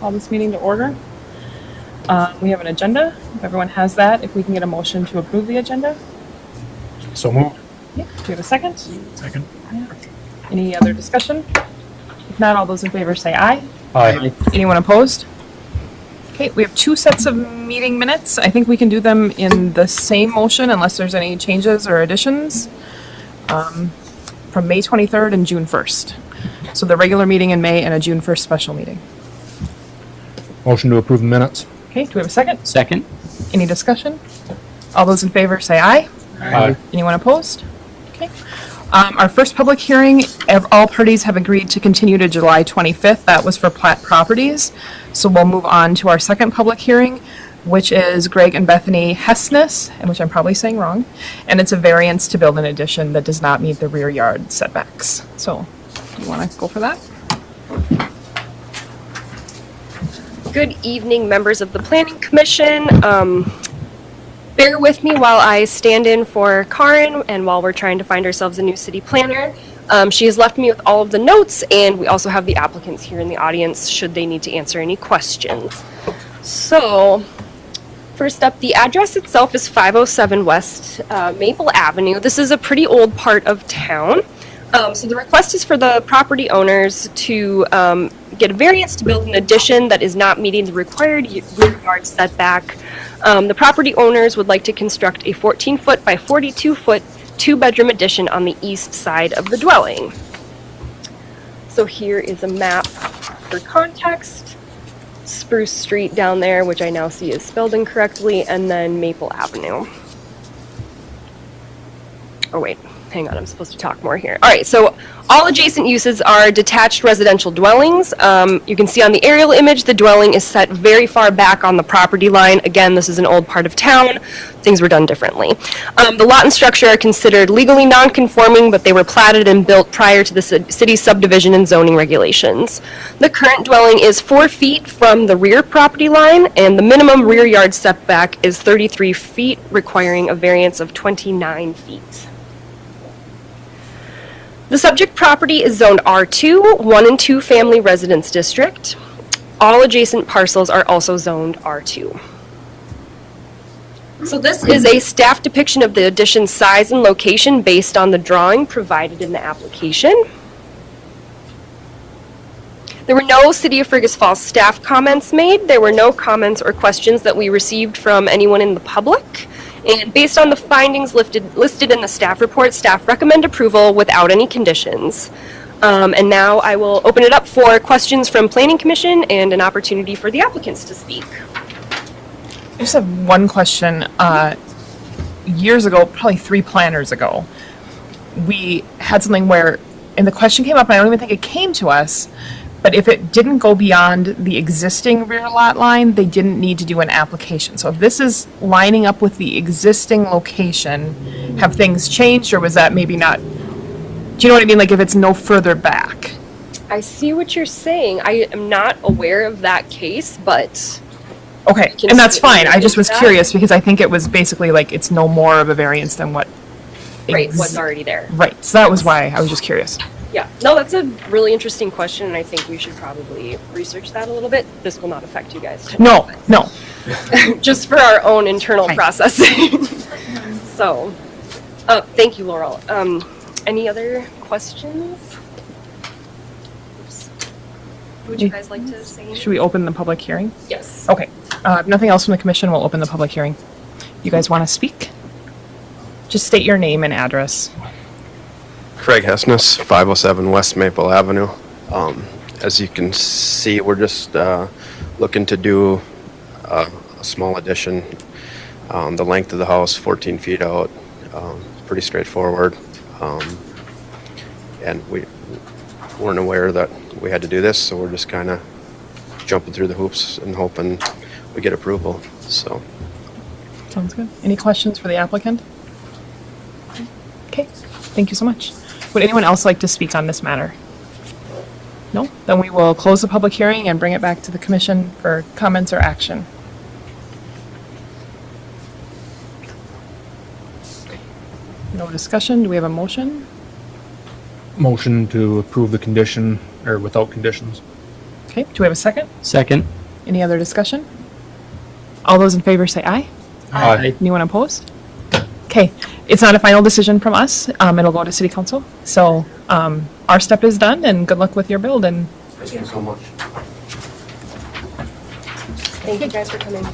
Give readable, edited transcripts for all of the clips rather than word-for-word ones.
call this meeting to order. We have an agenda. If everyone has that, if we can get a motion to approve the agenda. So moved. Yeah. Do you have a second? Second. Yeah. Any other discussion? If not, all those in favor say aye. Aye. Anyone opposed? Okay, we have two sets of meeting minutes. I think we can do them in the same motion unless there's any changes or additions. From May 23rd and June 1st. So the regular meeting in May and a June 1st special meeting. Motion to approve the minutes. Okay, do we have a second? Second. Any discussion? All those in favor say aye. Aye. Anyone opposed? Okay. Our first public hearing, all parties have agreed to continue to July 25th. That was for Platt Properties. So we'll move on to our second public hearing, which is Greg and Bethany Hessness, and which I'm probably saying wrong. And it's a variance to build an addition that does not meet the rear yard setbacks. So, do you want to go for that? Good evening, members of the Planning Commission. Bear with me while I stand in for Karin and while we're trying to find ourselves a new city planner. She has left me with all of the notes, and we also have the applicants here in the audience should they need to answer any questions. So, first up, the address itself is 507 West Maple Avenue. This is a pretty old part of town. So the request is for the property owners to get a variance to build an addition that is not meeting the required rear yard setback. The property owners would like to construct a 14-foot by 42-foot two-bedroom addition on the east side of the dwelling. So here is a map for context. Spruce Street down there, which I now see is spelled incorrectly, and then Maple Avenue. Oh wait, hang on, I'm supposed to talk more here. All right, so all adjacent uses are detached residential dwellings. You can see on the aerial image, the dwelling is set very far back on the property line. Again, this is an old part of town. Things were done differently. The lot and structure are considered legally non-conforming, but they were platted and built prior to the city's subdivision and zoning regulations. The current dwelling is 4 feet from the rear property line, and the minimum rear yard setback is 33 feet, requiring a variance of 29 feet. The subject property is zoned R2, 1 and 2 family residence district. All adjacent parcels are also zoned R2. So this is a staff depiction of the addition's size and location based on the drawing provided in the application. There were no City of Fergus Falls staff comments made. There were no comments or questions that we received from anyone in the public. And based on the findings listed in the staff report, staff recommend approval without any conditions. And now I will open it up for questions from Planning Commission and an opportunity for the applicants to speak. I just have one question. Years ago, probably 3 planners ago, we had something where, and the question came up, and I don't even think it came to us, but if it didn't go beyond the existing rear lot line, they didn't need to do an application. So if this is lining up with the existing location, have things changed, or was that maybe not? Do you know what I mean? Like if it's no further back. I see what you're saying. I am not aware of that case, but... Okay, and that's fine. I just was curious because I think it was basically like it's no more of a variance than what... Right, what's already there. Right, so that was why I was just curious. Yeah, no, that's a really interesting question, and I think we should probably research that a little bit. This will not affect you guys. No. Just for our own internal Right. processing. So, thank you, Laurel. Any other questions? Oops. Would you guys like to say anything? Should we open the public hearing? Yes. Okay, if nothing else from the commission, we'll open the public hearing. You guys want to speak? Just state your name and address. Craig Hessness, 507 West Maple Avenue. As you can see, we're just looking to do a small addition. The length of the house, 14 feet out, pretty straightforward. And we weren't aware that we had to do this, so we're just kind of jumping through the hoops and hoping we get approval. So, Sounds good. Any questions for the applicant? Okay, thank you so much. Would anyone else like to speak on this matter? No? Then we will close the public hearing and bring it back to the commission for comments or action. No discussion. Do we have a motion? Motion to approve the condition, or without conditions. Okay, do we have a second? Second. Any other discussion? All those in favor say aye. Aye. Anyone opposed? Okay, it's not a final decision from us. It'll go to city council. So, our step is done and good luck with your build and Thank you so much. Thank you guys for coming.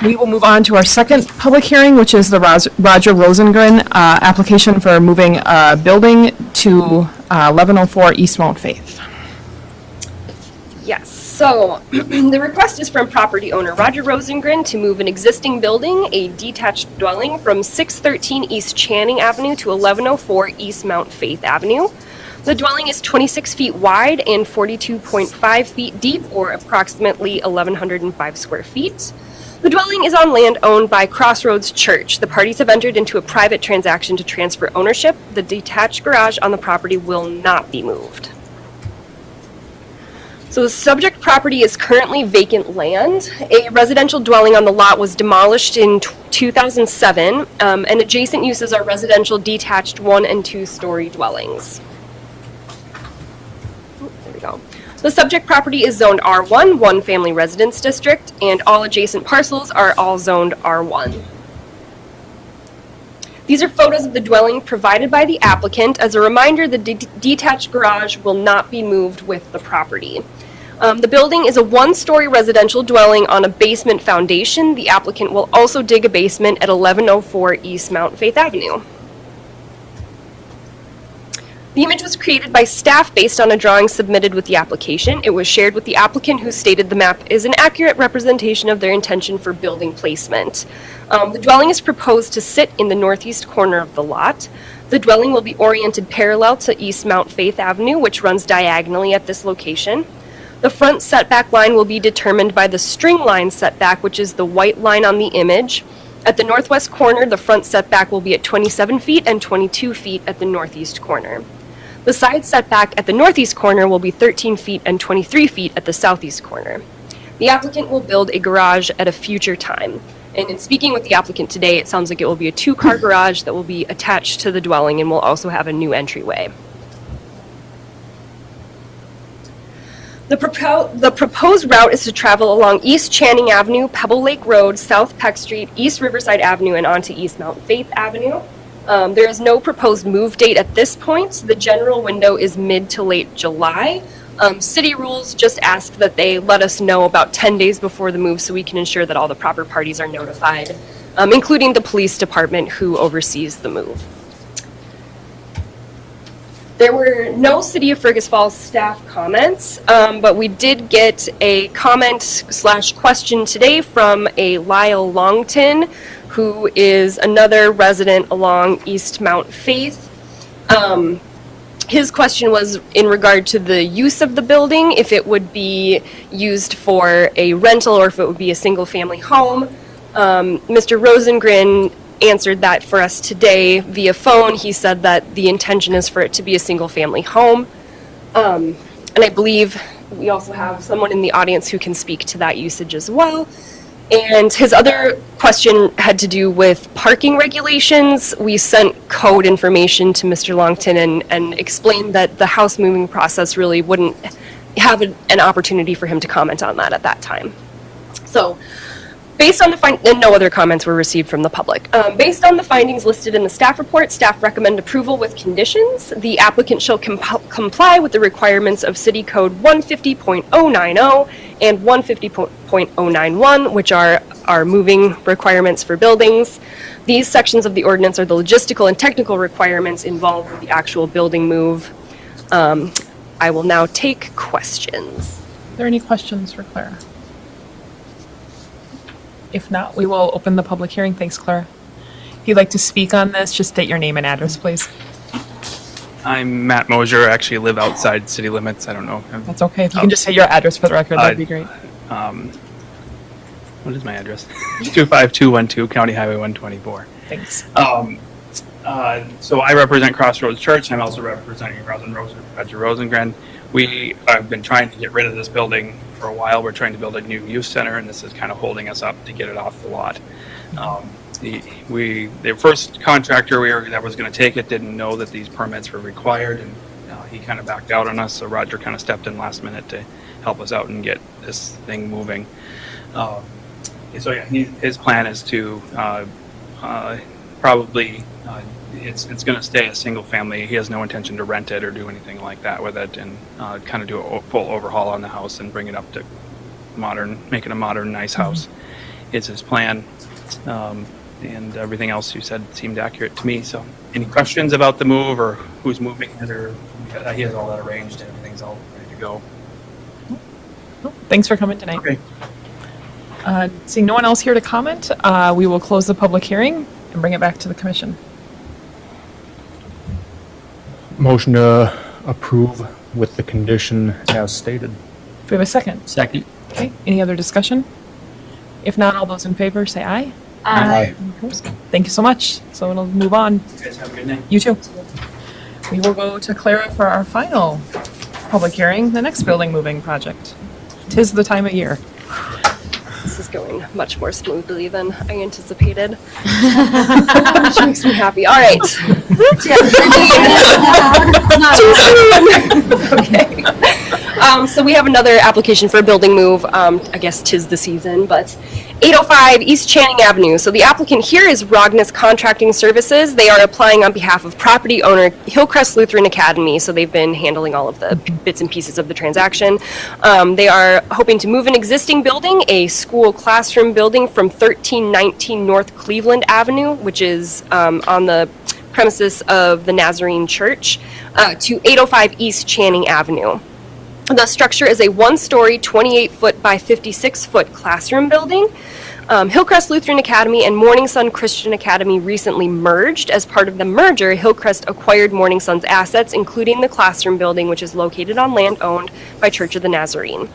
we will move on to our second public hearing, which is the Roger Rosengren, application for moving a building to, 1104 East Mount Faith. Yes, so the request is from property owner Roger Rosengren to move an existing building, a detached dwelling, from 613 East Channing Avenue to 1104 East Mount Faith Avenue. The dwelling is 26 feet wide and 42.5 feet deep, or approximately 1,105 square feet. The dwelling is on land owned by Crossroads Church. The parties have entered into a private transaction to transfer ownership. The detached garage on the property will not be moved. So the subject property is currently vacant land. A residential dwelling on the lot was demolished in 2007, and adjacent uses are residential detached 1- and 2-story dwellings. There we go. The subject property is zoned R1, one family residence district, and all adjacent parcels are all zoned R1. These are photos of the dwelling provided by the applicant. As a reminder, the detached garage will not be moved with the property. The building is a 1-story residential dwelling on a basement foundation. The applicant will also dig a basement at 1104 East Mount Faith Avenue. The image was created by staff based on a drawing submitted with the application. It was shared with the applicant, who stated the map is an accurate representation of their intention for building placement. The dwelling is proposed to sit in the northeast corner of the lot. The dwelling will be oriented parallel to East Mount Faith Avenue, which runs diagonally at this location. The front setback line will be determined by the string line setback, which is the white line on the image. At the northwest corner, the front setback will be at 27 feet and 22 feet at the northeast corner. The side setback at the northeast corner will be 13 feet and 23 feet at the southeast corner. The applicant will build a garage at a future time. And in speaking with the applicant today, it sounds like it will be a 2-car garage that will be attached to the dwelling and will also have a new entryway. The proposed route is to travel along East Channing Avenue, Pebble Lake Road, South Peck Street, East Riverside Avenue, and onto East Mount Faith Avenue. There is no proposed move date at this point. The general window is mid to late July. City rules just ask that they let us know about 10 days before the move so we can ensure that all the proper parties are notified, including the police department who oversees the move. There were no City of Fergus Falls staff comments, but we did get a comment/question today from a Lyle Longton, who is another resident along East Mount Faith. His question was in regard to the use of the building, if it would be used for a rental or if it would be a single-family home. Mr. Rosengren answered that for us today via phone. He said that the intention is for it to be a single-family home. And I believe we also have someone in the audience who can speak to that usage as well. And his other question had to do with parking regulations. We sent code information to Mr. Longton and explained that the house moving process really wouldn't have an opportunity for him to comment on that at that time. So, based on the and no other comments were received from the public. Based on the findings listed in the staff report, staff recommend approval with conditions. The applicant shall comply with the requirements of City Code 150.090 and 150.091, which are our moving requirements for buildings. These sections of the ordinance are the logistical and technical requirements involved with the actual building move. I will now take questions. Are there any questions for Clara? If not, we will open the public hearing. Thanks, Clara. If you'd like to speak on this, just state your name and address, please. I'm Matt Mosier. I actually live outside city limits. I don't know. That's okay. If you can just say your address for the record, that'd be great. What is my address? 25212 County Highway 124. Thanks. So I represent Crossroads Church. I'm also representing Roger Rosengren. We have been trying to get rid of this building for a while. We're trying to build a new youth center, and this is kind of holding us up to get it off the lot. The first contractor that was going to take it didn't know that these permits were required, and he kind of backed out on us, so Roger kind of stepped in last minute to help us out and get this thing moving. So yeah, his plan is to probably it's going to stay a single family. He has no intention to rent it or do anything like that with it, and kind of do a full overhaul on the house and bring it up to make it a modern, nice house. Is his plan. And everything else you said seemed accurate to me. So, any questions about the move or who's moving it, or he has all that arranged and everything's all ready to go? Thanks for coming tonight. Okay. Seeing no one else here to comment, we will close the public hearing and bring it back to the commission. Motion to approve with the condition as stated. Do we have a second? Second. Okay, any other discussion? If not, all those in favor say aye. Aye. Opposed? Thank you so much. So it'll move on. You guys have a good night. You too. We will go to Clara for our final public hearing, the next building moving project. 'Tis the time of year. This is going much more smoothly than I anticipated, which makes me happy. All right. Okay. So we have another application for a building move. I guess 'tis the season, but 805 East Channing Avenue. So the applicant here is Rognus Contracting Services. They are applying on behalf of property owner Hillcrest Lutheran Academy. So they've been handling all of the bits and pieces of the transaction. They are hoping to move an existing building, a school classroom building, from 1319 North Cleveland Avenue, which is on the premises of the Nazarene Church, to 805 East Channing Avenue. The structure is a one-story, 28-foot by 56-foot classroom building. Hillcrest Lutheran Academy and Morning Sun Christian Academy recently merged. As part of the merger, Hillcrest acquired Morning Sun's assets, including the classroom building, which is located on land owned by Church of the Nazarene.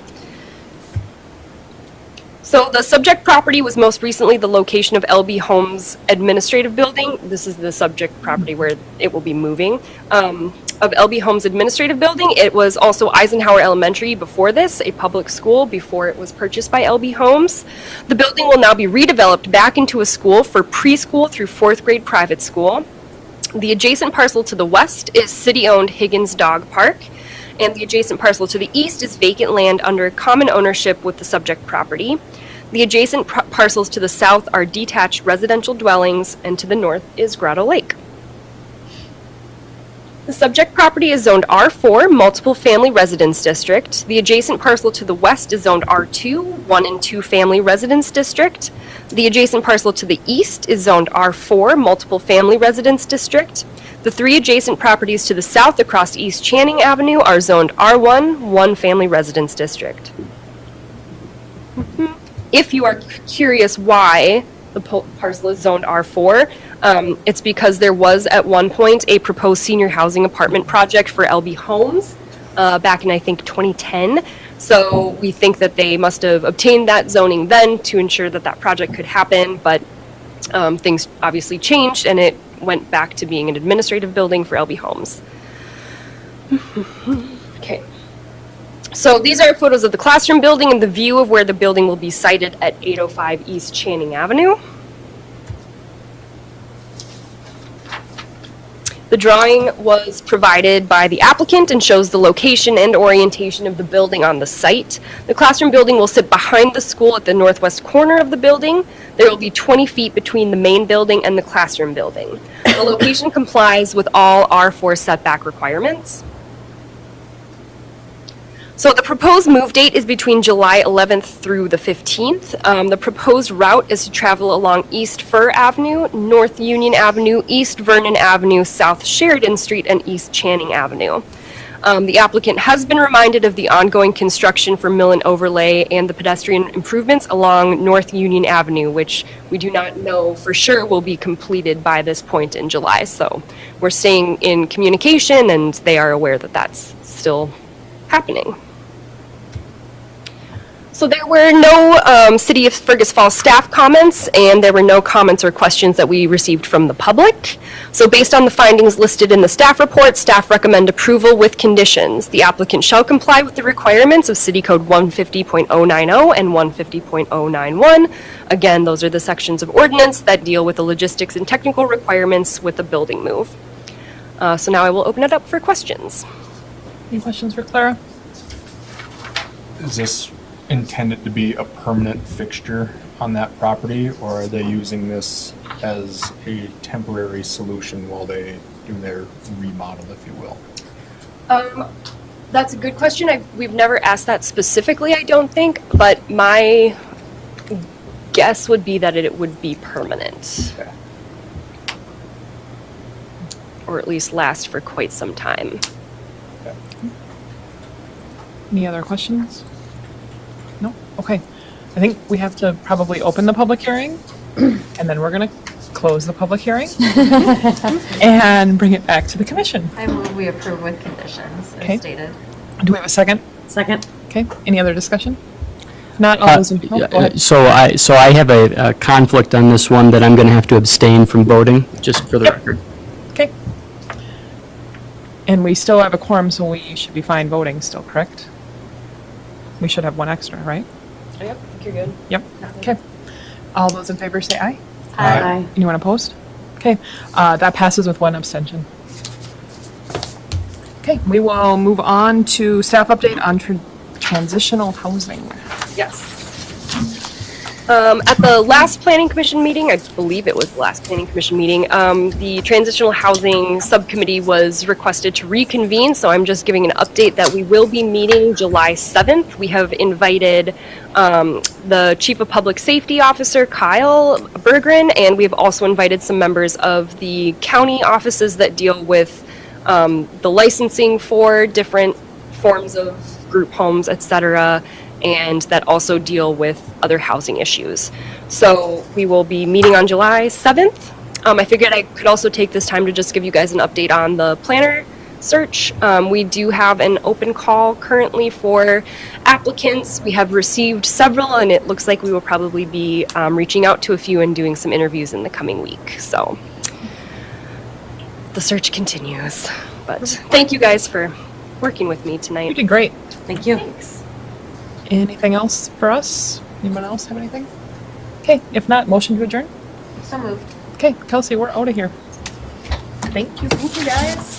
So the subject property was most recently the location of LB Homes Administrative Building. This is the subject property where it will be moving. Of LB Homes Administrative Building. It was also Eisenhower Elementary before this, a public school before it was purchased by LB Homes. The building will now be redeveloped back into a school for preschool through 4th grade private school. The adjacent parcel to the west is city-owned Higgins Dog Park, and the adjacent parcel to the east is vacant land under common ownership with the subject property. The adjacent parcels to the south are detached residential dwellings, and to the north is Grotto Lake. The subject property is zoned R4, Multiple Family Residence District. The adjacent parcel to the west is zoned R2, 1 and 2 Family Residence District. The adjacent parcel to the east is zoned R4, Multiple Family Residence District. The 3 adjacent properties to the south across East Channing Avenue are zoned R1, 1 Family Residence District. If you are curious why the parcel is zoned R4, it's because there was at one point a proposed senior housing apartment project for LB Homes back in, I think, 2010. So we think that they must have obtained that zoning then to ensure that that project could happen, but things obviously changed and it went back to being an administrative building for LB Homes. Okay. So these are photos of the classroom building and the view of where the building will be sited at 805 East Channing Avenue. The drawing was provided by the applicant and shows the location and orientation of the building on the site. The classroom building will sit behind the school at the northwest corner of the building. There will be 20 feet between the main building and the classroom building. The location complies with all R4 setback requirements. So the proposed move date is between July 11th through the 15th. The proposed route is to travel along East Fir Avenue, North Union Avenue, East Vernon Avenue, South Sheridan Street, and East Channing Avenue. The applicant has been reminded of the ongoing construction for mill and overlay and the pedestrian improvements along North Union Avenue, which we do not know for sure will be completed by this point in July. So we're staying in communication and they are aware that that's still happening. So there were no City of Fergus Falls staff comments, and there were no comments or questions that we received from the public. So based on the findings listed in the staff report, staff recommend approval with conditions. The applicant shall comply with the requirements of City Code 150.090 and 150.091. Again, those are the sections of ordinance that deal with the logistics and technical requirements with the building move. So now I will open it up for questions. Any questions for Clara? Is this intended to be a permanent fixture on that property, or are they using this as a temporary solution while they do their remodel, if you will? That's a good question. We've never asked that specifically, I don't think, but my guess would be that it would be permanent. Okay. Or at least last for quite some time. Any other questions? No? Okay. I think we have to probably open the public hearing, and then we're going to close the public hearing and bring it back to the commission. I move we approve with conditions Okay. as stated. Do we have a second? Second. Okay. Any other discussion? If not, all those in favor? Go ahead. So I have a conflict on this one that I'm going to have to abstain from voting, just for the record. Okay. And we still have a quorum, so we should be fine voting still, correct? We should have one extra, right? Yep, I think you're good. Yep. Okay. All those in favor say aye. Aye. Anyone opposed? Okay. That passes with one abstention. Okay, we will move on to staff update on transitional housing. Yes. At the last planning commission meeting, I believe it was the last planning commission meeting, the transitional housing subcommittee was requested to reconvene, so I'm just giving an update that we will be meeting July 7th. We have invited the Chief of Public Safety Officer, Kyle Berggren, and we've also invited some members of the county offices that deal with the licensing for different forms of group homes, etc., and that also deal with other housing issues. So we will be meeting on July 7th. I figured I could also take this time to just give you guys an update on the planner search. We do have an open call currently for applicants. We have received several, and it looks like we will probably be reaching out to a few and doing some interviews in the coming week. So the search continues. But thank you guys for working with me You tonight. did great. Thank you. Thanks. Anything else for us? Anyone else have anything? Okay, if not, motion to adjourn? So moved. Okay, Kelsey, we're out of here. Thank you. Thank you, guys.